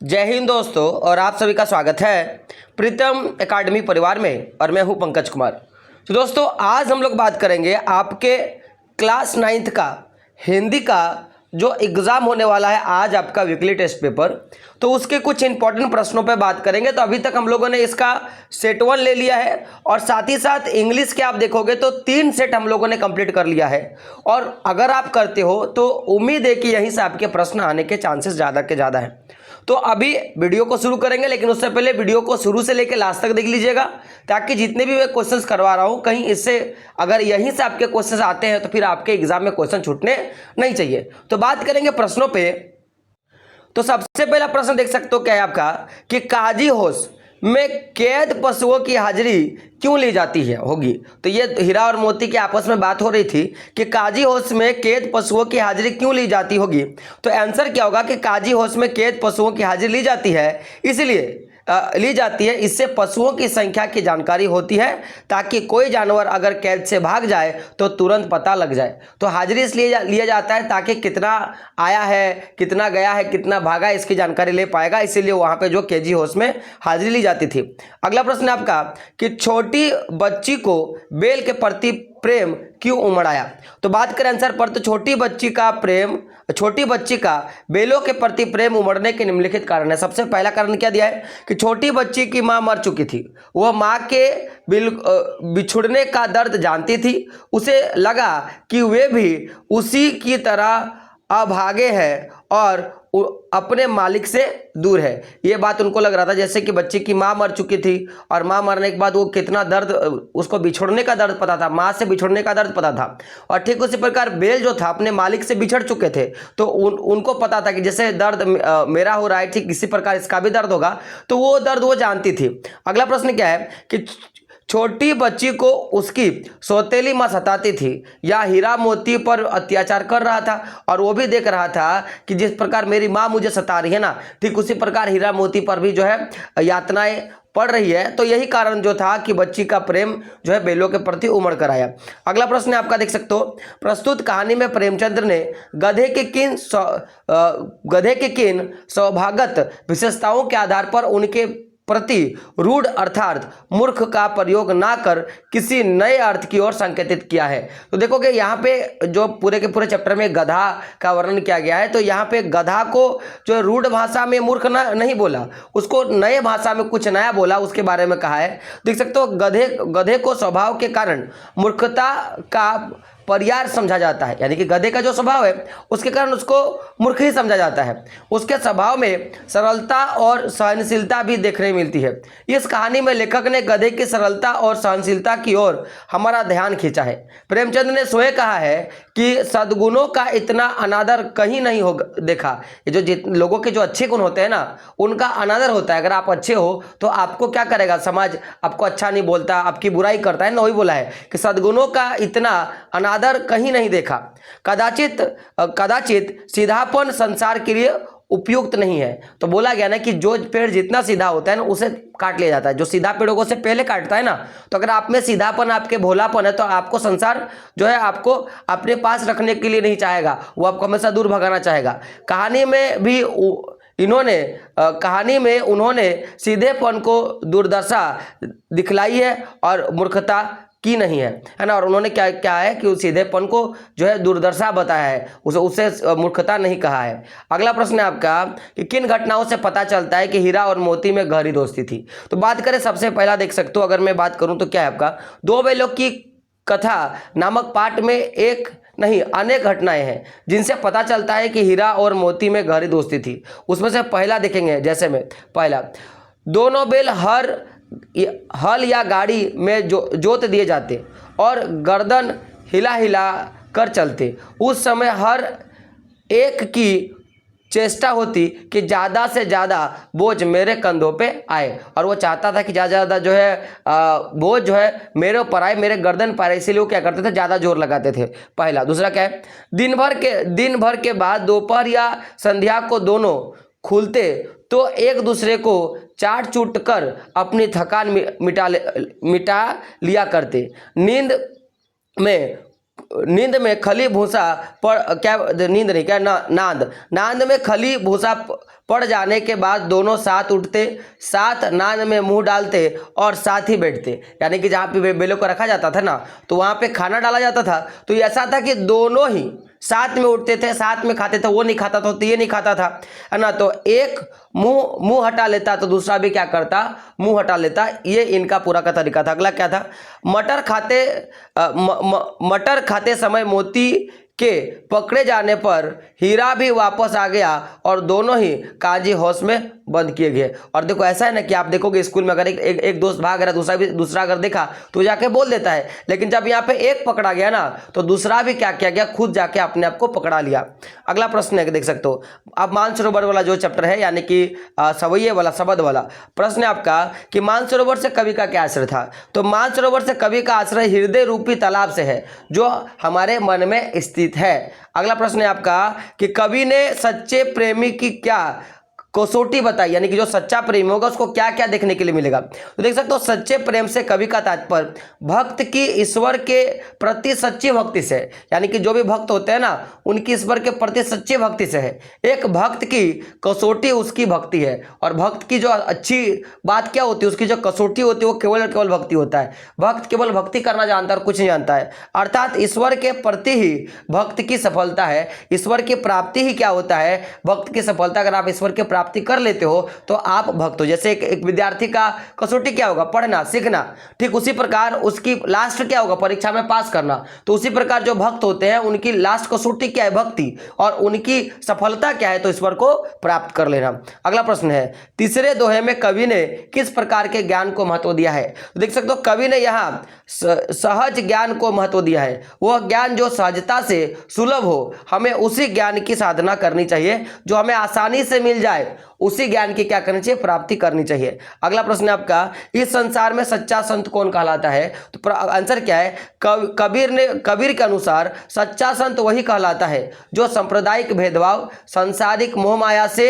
जय हिंद दोस्तों, और आप सभी का स्वागत है प्रीतम एकेडमी परिवार में। और मैं हूं पंकज कुमार। तो दोस्तों, आज हम लोग बात करेंगे आपके क्लास 9th का हिंदी का जो एग्ज़ाम होने वाला है आज, आपका वीकली टेस्ट पेपर। तो उसके कुछ इंपॉर्टेंट प्रश्नों पे बात करेंगे। तो अभी तक हम लोगों ने इसका सेट 1 ले लिया है, और साथ ही साथ इंग्लिश के आप देखोगे तो 3 सेट हम लोगों ने कंप्लीट कर लिया है। और अगर आप करते हो तो उम्मीद है कि यहीं से आपके प्रश्न आने के चांसेस ज़्यादा के ज़्यादा हैं। तो अभी वीडियो को शुरू करेंगे, लेकिन उससे पहले वीडियो को शुरू से लेकर लास्ट तक देख लीजिएगा, ताकि जितने भी मैं क्वेश्चंस करवा रहा हूं, कहीं इससे अगर यहीं से आपके क्वेश्चंस आते हैं तो फिर आपके एग्जाम में क्वेश्चन छूटने नहीं चाहिए। तो बात करेंगे प्रश्नों पे। तो सबसे पहला प्रश्न देख सकते हो क्या है आपका, कि काजी होश में कैद पशुओं की हाजिरी क्यों ली जाती है होगी। तो ये हीरा और मोती की आपस में बात हो रही थी कि काजी होश में कैद पशुओं की हाजिरी क्यों ली जाती होगी। तो आंसर क्या होगा कि काजी होश में कैद पशुओं की हाजिरी ली जाती है, इसलिए ली जाती है, इससे पशुओं की संख्या की जानकारी होती है, ताकि कोई जानवर अगर कैद से भाग जाए तो तुरंत पता लग जाए। तो हाजिरी इसलिए लिया जाता है ताकि कितना आया है, कितना गया है, कितना भागा है, इसकी जानकारी ले पाएगा, इसीलिए वहां पे जो केजी होश में हाजिरी ली जाती थी। अगला प्रश्न है आपका कि छोटी बच्ची को बेल के प्रति प्रेम क्यों उमड़ आया। तो बात करें आंसर पर, तो छोटी बच्ची का बेलों के प्रति प्रेम उमड़ने के निम्नलिखित कारण है। सबसे पहला कारण क्या दिया है कि छोटी बच्ची की मां मर चुकी थी, वह मां के बिछुड़ने का दर्द जानती थी। उसे लगा कि वे भी उसी की तरह अभागे हैं और अपने मालिक से दूर है। ये बात उनको लग रहा था, जैसे कि बच्ची की मां मर चुकी थी, और मां मरने के बाद वो कितना दर्द, उसको बिछुड़ने का दर्द पता था, मां से बिछुड़ने का दर्द पता था। और ठीक उसी प्रकार बेल जो था अपने मालिक से बिछड़ चुके थे, तो उनको पता था कि जैसे दर्द मेरा हो रहा है, ठीक इसी प्रकार इसका भी दर्द होगा। तो वो दर्द वो जानती थी। अगला प्रश्न क्या है कि छोटी बच्ची को उसकी सौतेली मां सताती थी, या हीरा मोती पर अत्याचार कर रहा था, और वो भी देख रहा था कि जिस प्रकार मेरी मां मुझे सता रही है ना, ठीक उसी प्रकार हीरा मोती पर भी जो है यातनाएं पड़ रही है। तो यही कारण जो था कि बच्ची का प्रेम जो है बेलों के प्रति उमड़ कर आया। अगला प्रश्न आपका देख सकते हो, प्रस्तुत कहानी में प्रेमचंद्र ने गधे के किन स्वभावगत विशेषताओं के आधार पर उनके प्रति रूढ़ अर्थात मूर्ख का प्रयोग ना कर किसी नए अर्थ की ओर संकेतित किया है। तो देखोगे यहाँ पे जो पूरे के पूरे चैप्टर में गधा का वर्णन किया गया है, तो यहाँ पे गधा को जो रूढ़ भाषा में मूर्ख नहीं बोला, उसको नए भाषा में कुछ नया बोला, उसके बारे में कहा है। देख सकते हो, गधे को स्वभाव के कारण मूर्खता का पर्याय समझा जाता है, यानी कि गधे का जो स्वभाव है उसके कारण उसको मूर्ख ही समझा जाता है। उसके स्वभाव में सरलता और सहनशीलता भी देखने मिलती है। इस कहानी में लेखक ने गधे की सरलता और सहनशीलता की ओर हमारा ध्यान खींचा है। प्रेमचंद ने स्वयं कहा है कि सद्गुणों का इतना अनादर कहीं नहीं हो देखा। ये जो लोगों के जो अच्छे गुण होते हैं ना, उनका अनादर होता है। अगर आप अच्छे हो तो आपको क्या करेगा, समाज आपको अच्छा नहीं बोलता, आपकी बुराई करता है ना। वही बोला है कि सद्गुणों का इतना अनादर कहीं नहीं देखा। कदाचित सीधापन संसार के लिए उपयुक्त नहीं है। तो बोला गया ना कि जो पेड़ जितना सीधा होता है ना, उसे काट लिया जाता है। जो सीधा पेड़ों को से पहले काटता है ना, तो अगर आप में सीधापन, आपके भोलापन है, तो आपको संसार जो है आपको अपने पास रखने के लिए नहीं चाहेगा, वो आपको हमेशा दूर भगाना चाहेगा। कहानी में उन्होंने सीधेपन को दुर्दशा दिखलाई है और मूर्खता की नहीं है ना। और उन्होंने क्या है कि उस सीधेपन को जो है दुर्दशा बताया है, उसे मूर्खता नहीं कहा है। अगला प्रश्न है आपका कि किन घटनाओं से पता चलता है कि हीरा और मोती में गहरी दोस्ती थी। तो बात करें, सबसे पहला देख सकते हो, अगर मैं बात करूं तो क्या है आपका, दो बेलों की कथा नामक पाठ में एक नहीं अनेक घटनाएं हैं जिनसे पता चलता है कि हीरा और मोती में गहरी दोस्ती थी। उसमें से पहला देखेंगे, जैसे में पहला, दोनों बेल हल या गाड़ी में जोत दिए जाते और गर्दन हिला हिला कर चलते। उस समय हर एक की चेष्टा होती कि ज़्यादा से ज़्यादा बोझ मेरे कंधों पे आए, और वो चाहता था कि ज़्यादा ज़्यादा जो है बोझ जो है मेरे ऊपर आए, मेरे गर्दन पर आए, इसीलिए वो क्या करते थे, ज़्यादा जोर लगाते थे। पहला। दूसरा क्या है, दिन भर के बाद दोपहर या संध्या को दोनों खुलते तो एक दूसरे को चाट चूट कर अपनी थकान मिटा लिया करते। नींद में खली भूसा नांद में खली भूसा पड़ जाने के बाद दोनों साथ उठते, साथ नान में मुंह डालते और साथ ही बैठते। यानी कि जहाँ पे बेलों को रखा जाता था ना, तो वहाँ पे खाना डाला जाता था, तो ऐसा था कि दोनों ही साथ में उठते थे, साथ में खाते थे। वो नहीं खाता था तो ये नहीं खाता था, है ना। तो एक मुंह हटा लेता तो दूसरा भी क्या करता, मुंह हटा लेता। ये इनका पूरा का तरीका था। अगला क्या था, मटर खाते समय मोती के पकड़े जाने पर हीरा भी वापस आ गया और दोनों ही काजी होश में बंद किए गए। और देखो ऐसा है ना कि आप देखोगे स्कूल में अगर एक दोस्त भाग रहा, दूसरा अगर देखा तो जाके बोल देता है, लेकिन जब यहाँ पे एक पकड़ा गया ना तो दूसरा भी क्या किया गया, खुद जाके अपने आप को पकड़ा लिया। अगला प्रश्न है, देख सकते हो अब मानसरोवर वाला जो चैप्टर है, यानी कि सवैये वाला, शब्द वाला प्रश्न है आपका कि मानसरोवर से कवि का क्या आश्रय था। तो मानसरोवर से कवि का आश्रय हृदय रूपी तालाब से है जो हमारे मन में स्थित है। अगला प्रश्न है आपका कि कवि ने सच्चे प्रेमी की क्या कसौटी बताई, यानी कि जो सच्चा प्रेमी होगा उसको क्या क्या देखने के लिए मिलेगा। तो देख सकते हो सच्चे प्रेम से कवि का तात्पर्य भक्त की ईश्वर के प्रति सच्ची भक्ति से, यानी कि जो भी भक्त होते हैं ना उनकी ईश्वर के प्रति सच्ची भक्ति से है। एक भक्त की कसौटी उसकी भक्ति है, और भक्त की जो अच्छी बात क्या होती है, उसकी जो कसौटी होती है वो केवल और केवल भक्ति होता है। भक्त केवल भक्ति करना जानता है और कुछ नहीं जानता है, अर्थात ईश्वर के प्रति ही भक्त की सफलता है। ईश्वर की प्राप्ति ही क्या होता है, भक्त की सफलता। अगर आप ईश्वर के प्राप्ति कर लेते हो तो आप भक्त हो। जैसे एक विद्यार्थी का कसौटी क्या होगा, पढ़ना सीखना, ठीक उसी प्रकार उसकी लास्ट क्या होगा, परीक्षा में पास करना। तो उसी प्रकार जो भक्त होते हैं उनकी लास्ट कसौटी क्या है, भक्ति, और उनकी सफलता क्या है, तो ईश्वर को प्राप्त कर लेना। अगला प्रश्न है, तीसरे दोहे में कवि ने किस प्रकार के ज्ञान को महत्व दिया है। तो देख सकते हो कवि ने यहाँ सहज ज्ञान को महत्व दिया है। वह ज्ञान जो सहजता से सुलभ हो, हमें उसी ज्ञान की साधना करनी चाहिए। जो हमें आसानी से मिल जाए उसी ज्ञान की क्या करनी चाहिए, प्राप्ति करनी चाहिए। अगला प्रश्न है आपका, इस संसार में सच्चा संत कौन कहलाता है। तो आंसर क्या है, कबीर के अनुसार सच्चा संत वही कहलाता है जो सांप्रदायिक भेदभाव, सांसारिक मोह माया से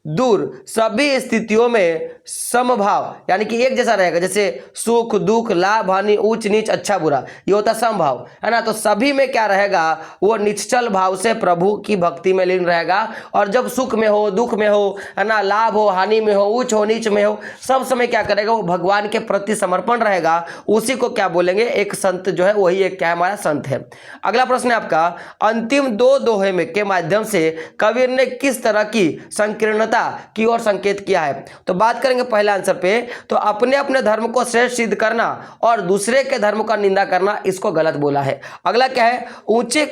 दूर, सभी स्थितियों में समभाव, यानी कि एक जैसा रहेगा। जैसे सुख दुख, लाभ हानि, ऊंच नीच, अच्छा बुरा, ये होता समभाव, है ना। तो सभी में क्या रहेगा, वो निश्चल भाव से प्रभु की भक्ति में लीन रहेगा। और जब सुख में हो, दुख में हो, है ना, लाभ हो, हानि में हो, ऊंच हो, नीच में हो, सब समय क्या करेगा, वो भगवान के प्रति समर्पण रहेगा। उसी को क्या बोलेंगे, एक संत जो है वही एक क्या हमारा संत है। अगला प्रश्न है आपका, अंतिम दो दोहे में के माध्यम से कबीर ने किस तरह की संकीर्णता की ओर संकेत किया है। तो बात करेंगे पहले आंसर पे, तो अपने अपने धर्म को श्रेष्ठ सिद्ध करना और दूसरे के धर्म का निंदा करना, इसको गलत बोला है। अगला क्या है, ऊंचे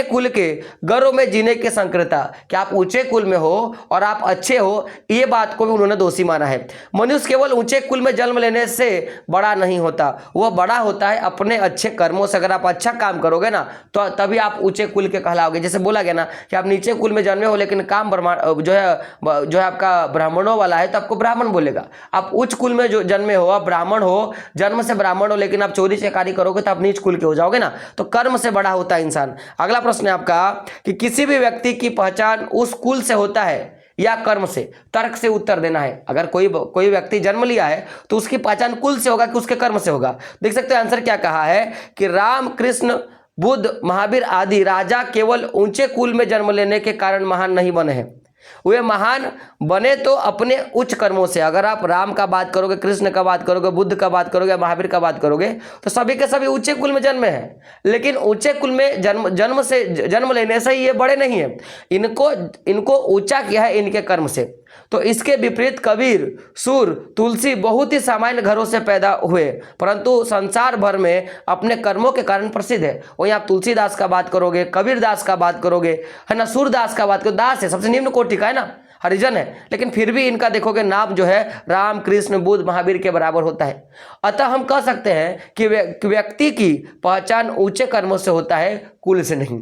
कुल के गर्व में जीने की संकीर्णता, कि आप ऊंचे कुल में हो और आप अच्छे हो, ये बात को भी उन्होंने दोषी माना है। मनुष्य केवल ऊंचे कुल में जन्म लेने से बड़ा नहीं होता, वह बड़ा होता है अपने अच्छे कर्मों से। अगर आप अच्छा काम करोगे ना तो तभी आप ऊंचे कुल के कहलाओगे। जैसे बोला गया ना कि आप नीचे कुल में जन्मे हो लेकिन काम जो है आपका ब्राह्मणों वाला है तो आपको ब्राह्मण बोलेगा। आप उच्च कुल में जो जन्मे हो, आप ब्राह्मण हो, जन्म से ब्राह्मण हो, लेकिन आप चोरी चकारी करोगे तो आप नीच कुल के हो जाओगे ना। तो कर्म से बड़ा होता है इंसान। अगला प्रश्न है आपका कि किसी भी व्यक्ति की पहचान उस कुल से होता है या कर्म से। तर्क से उत्तर देना है। अगर कोई व्यक्ति जन्म लिया है तो उसकी पहचान कुल से होगा कि उसके कर्म से होगा। देख सकते हैं आंसर क्या कहा है कि राम, कृष्ण, बुद्ध, महावीर आदि राजा केवल ऊंचे कुल में जन्म लेने के कारण महान नहीं बने हैं, वे महान बने तो अपने उच्च कर्मों से। अगर आप राम का बात करोगे, कृष्ण का बात करोगे, बुद्ध का बात करोगे, महावीर का बात करोगे तो सभी के सभी ऊंचे कुल में जन्मे हैं, लेकिन ऊंचे कुल में जन्म लेने से ये बड़े नहीं है। इनको ऊंचा किया है इनके कर्म से। तो इसके विपरीत कबीर, सूर, तुलसी बहुत ही सामान्य घरों से पैदा हुए परंतु संसार भर में अपने कर्मों के कारण प्रसिद्ध है। वहीं आप तुलसीदास का बात करोगे, कबीर दास का बात करोगे, है ना, सूरदास का बात करोगे, दास है सबसे निम्न कोटि का, है ना, हरिजन है, लेकिन फिर भी इनका देखोगे नाम जो है राम, कृष्ण, बुद्ध, महावीर के बराबर होता है। अतः हम कह सकते हैं कि व्यक्ति की पहचान ऊंचे कर्मों से होता है, कुल से नहीं।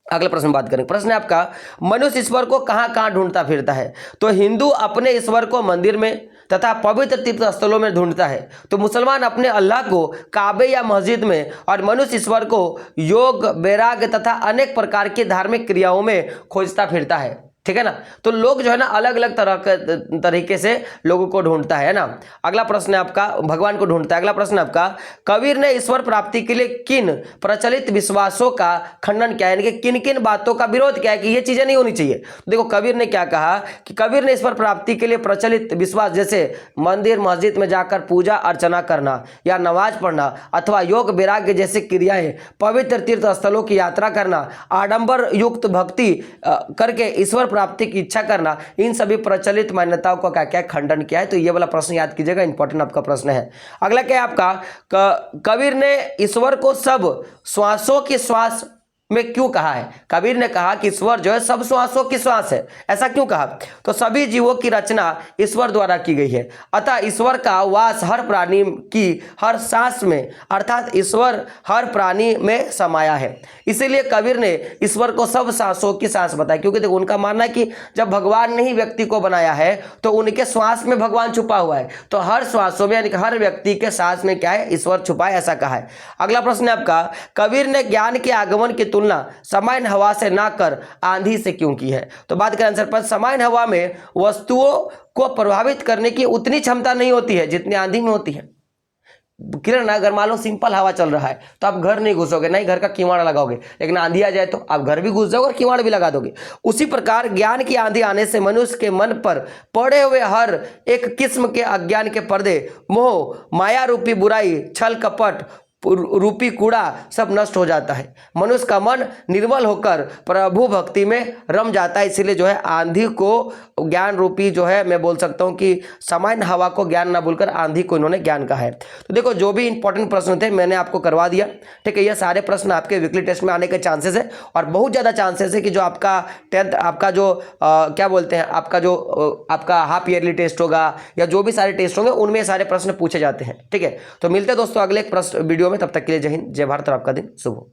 अगले प्रश्न बात करें। प्रश्न है आपका, मनुष्य ईश्वर को कहां कहां ढूंढता फिरता है। तो हिंदू अपने ईश्वर को मंदिर में तथा पवित्र तीर्थ स्थलों में ढूंढता है, तो मुसलमान अपने अल्लाह को काबे या मस्जिद में, और मनुष्य ईश्वर को योग, वैराग्य तथा अनेक प्रकार की धार्मिक क्रियाओं में खोजता फिरता है। ठीक है ना। तो लोग जो है ना अलग अलग तरीके से लोगों को ढूंढता है ना। अगला प्रश्न है आपका, भगवान को ढूंढता है। अगला प्रश्न है आपका, कबीर ने ईश्वर प्राप्ति के लिए किन प्रचलित विश्वासों का खंडन किया, यानी कि किन किन बातों का विरोध किया कि ये चीजें नहीं होनी चाहिए। देखो कबीर ने क्या कहा कि कबीर ने ईश्वर प्राप्ति के लिए प्रचलित विश्वास जैसे मंदिर मस्जिद में जाकर पूजा अर्चना करना या नमाज पढ़ना अथवा योग वैराग्य जैसी क्रियाएं, पवित्र तीर्थ स्थलों की यात्रा करना, आडंबर युक्त भक्ति करके ईश्वर प्राप्ति की इच्छा करना, इन सभी प्रचलित मान्यताओं का क्या क्या खंडन किया है। तो ये वाला प्रश्न याद कीजिएगा, इंपॉर्टेंट आपका प्रश्न है। अगला क्या है आपका, कबीर ने ईश्वर को सब श्वासों की श्वास में क्यों कहा है। कबीर ने कहा कि ईश्वर जो है सब श्वासों की श्वास है। ऐसा क्यों कहा, तो सभी जीवों की रचना ईश्वर द्वारा की गई है, अतः ईश्वर का वास हर प्राणी की हर सांस में, अर्थात ईश्वर हर प्राणी में समाया है। इसीलिए कबीर ने ईश्वर को सब सांसों की सांस बताया, क्योंकि देखो उनका मानना है कि जब भगवान ने ही व्यक्ति को बनाया है तो उनके श्वास में भगवान छुपा हुआ है, तो हर श्वासों में यानी कि हर व्यक्ति के सांस में क्या है, ईश्वर छुपा है, ऐसा कहा है। अगला प्रश्न है आपका, कबीर ने ज्ञान के आगमन की तुलना सामान्य हवा से ना कर आंधी से क्यों की है। तो बात करें आंसर पर, सामान्य हवा में वस्तुओं को प्रभावित करने की उतनी क्षमता नहीं होती है जितनी आंधी में होती है। किरण, अगर मान लो सिंपल हवा चल रहा है तो आप घर नहीं घुसोगे, नहीं घर का किवाड़ लगाओगे, लेकिन आंधी आ जाए तो आप घर भी घुस जाओगे और किवाड़ भी लगा दोगे। उसी प्रकार ज्ञान की आंधी आने से मनुष्य के मन पर पड़े हुए हर एक किस्म के अज्ञान के पर्दे, मोह, माया रूपी बुराई, छल कपट रूपी कूड़ा सब नष्ट हो जाता है। मनुष्य का मन निर्मल होकर प्रभु भक्ति में रम जाता है। इसीलिए जो है आंधी को ज्ञान रूपी जो है, मैं बोल सकता हूं कि सामान्य हवा को ज्ञान ना बोलकर आंधी को इन्होंने ज्ञान कहा है। तो देखो जो भी इंपॉर्टेंट प्रश्न थे मैंने आपको करवा दिया, ठीक है। ये सारे प्रश्न आपके वीकली टेस्ट में आने के चांसेस है, और बहुत ज़्यादा चांसेस है कि जो आपका 10th आपका जो क्या बोलते हैं, आपका जो आपका हाफ ईयरली टेस्ट होगा या जो भी सारे टेस्ट होंगे उनमें सारे प्रश्न पूछे जाते हैं, ठीक है। तो मिलते हैं दोस्तों अगले प्रश्न वीडियो में, तब तक के लिए जय हिंद, जय भारत और आपका दिन शुभ हो।